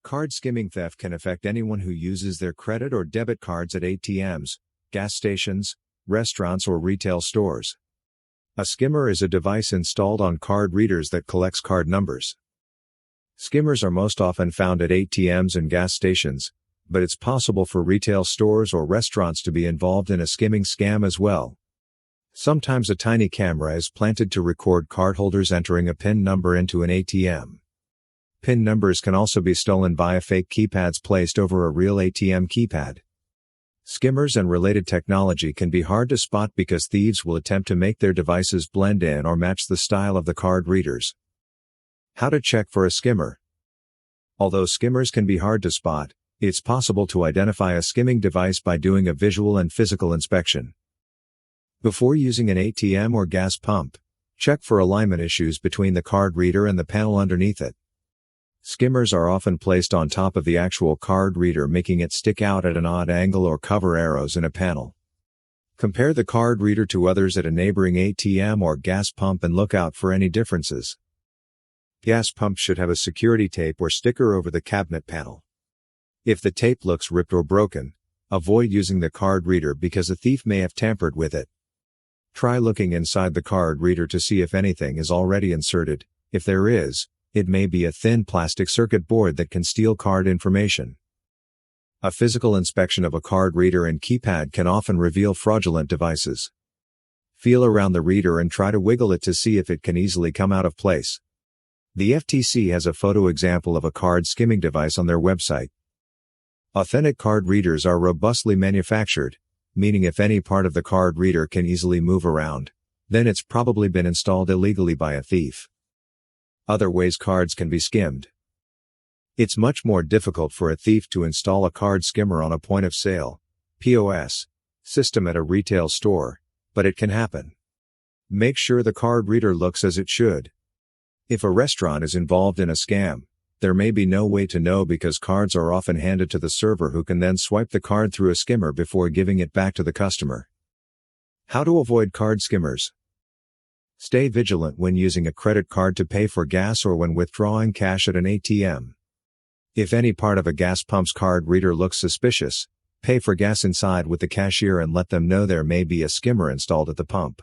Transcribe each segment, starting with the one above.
Card skimming theft can affect anyone who uses their credit or debit cards at ATMs, gas stations, restaurants, or retail stores. A skimmer is a device installed on card readers that collects card numbers. Skimmers are most often found at ATMs and gas stations, but it's possible for retail stores or restaurants to be involved in a skimming scam as well. Sometimes a tiny camera is planted to record cardholders entering a PIN number into an ATM. PIN numbers can also be stolen via fake keypads placed over a real ATM keypad. Skimmers and related technology can be hard to spot because thieves will attempt to make their devices blend in or match the style of the card readers. How to check for a skimmer? Although skimmers can be hard to spot, it's possible to identify a skimming device by doing a visual and physical inspection. Before using an ATM or gas pump, check for alignment issues between the card reader and the panel underneath it. Skimmers are often placed on top of the actual card reader, making it stick out at an odd angle or cover arrows in a panel. Compare the card reader to others at a neighboring ATM or gas pump and look out for any differences. Gas pumps should have a security tape or sticker over the cabinet panel. If the tape looks ripped or broken, avoid using the card reader because a thief may have tampered with it. Try looking inside the card reader to see if anything is already inserted. If there is, it may be a thin plastic circuit board that can steal card information. A physical inspection of a card reader and keypad can often reveal fraudulent devices. Feel around the reader and try to wiggle it to see if it can easily come out of place. The FTC has a photo example of a card skimming device on their website. Authentic card readers are robustly manufactured, meaning if any part of the card reader can easily move around, then it's probably been installed illegally by a thief. Other ways cards can be skimmed. It's much more difficult for a thief to install a card skimmer on a point-of-sale (POS) system at a retail store, but it can happen. Make sure the card reader looks as it should. If a restaurant is involved in a scam, there may be no way to know because cards are often handed to the server who can then swipe the card through a skimmer before giving it back to the customer. How to avoid card skimmers? Stay vigilant when using a credit card to pay for gas or when withdrawing cash at an ATM. If any part of a gas pump's card reader looks suspicious, pay for gas inside with the cashier and let them know there may be a skimmer installed at the pump.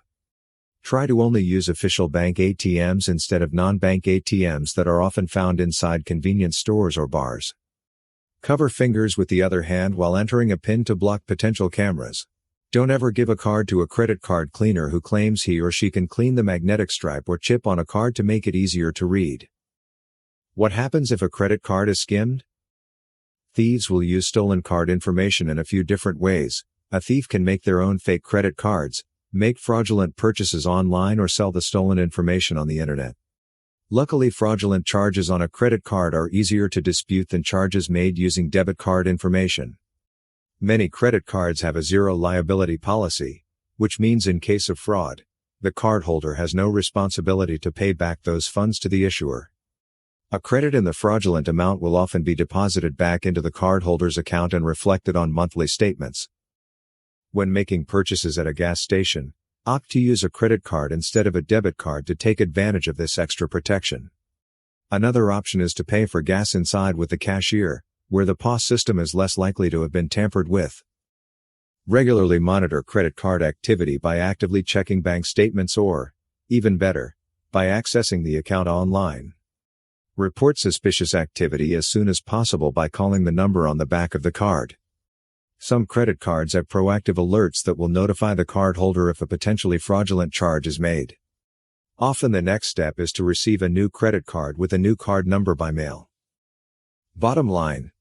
Try to only use official bank ATMs instead of non-bank ATMs that are often found inside convenience stores or bars. Cover fingers with the other hand while entering a PIN to block potential cameras. Don't ever give a card to a credit card cleaner who claims he or she can clean the magnetic stripe or chip on a card to make it easier to read. What happens if a credit card is skimmed? Thieves will use stolen card information in a few different ways. A thief can make their own fake credit cards, make fraudulent purchases online, or sell the stolen information on the internet. Luckily, fraudulent charges on a credit card are easier to dispute than charges made using debit card information. Many credit cards have a zero liability policy, which means in case of fraud, the cardholder has no responsibility to pay back those funds to the issuer. A credit in the fraudulent amount will often be deposited back into the cardholder's account and reflected on monthly statements. When making purchases at a gas station, opt to use a credit card instead of a debit card to take advantage of this extra protection. Another option is to pay for gas inside with the cashier, where the POS system is less likely to have been tampered with. Regularly monitor credit card activity by actively checking bank statements or, even better, by accessing the account online. Report suspicious activity as soon as possible by calling the number on the back of the card. Some credit cards have proactive alerts that will notify the cardholder if a potentially fraudulent charge is made. Often the next step is to receive a new credit card with a new card number by mail. Bottom line: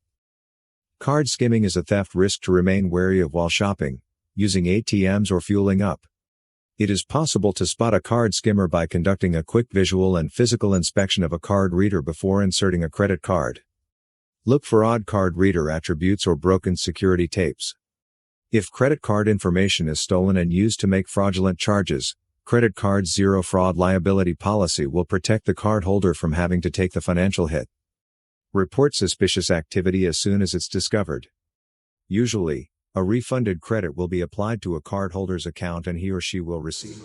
card skimming is a theft risk to remain wary of while shopping, using ATMs, or fueling up. It is possible to spot a card skimmer by conducting a quick visual and physical inspection of a card reader before inserting a credit card. Look for odd card reader attributes or broken security tapes. If credit card information is stolen and used to make fraudulent charges, credit card's zero fraud liability policy will protect the cardholder from having to take the financial hit. Report suspicious activity as soon as it's discovered. Usually, a refunded credit will be applied to a cardholder's account and he or she will receive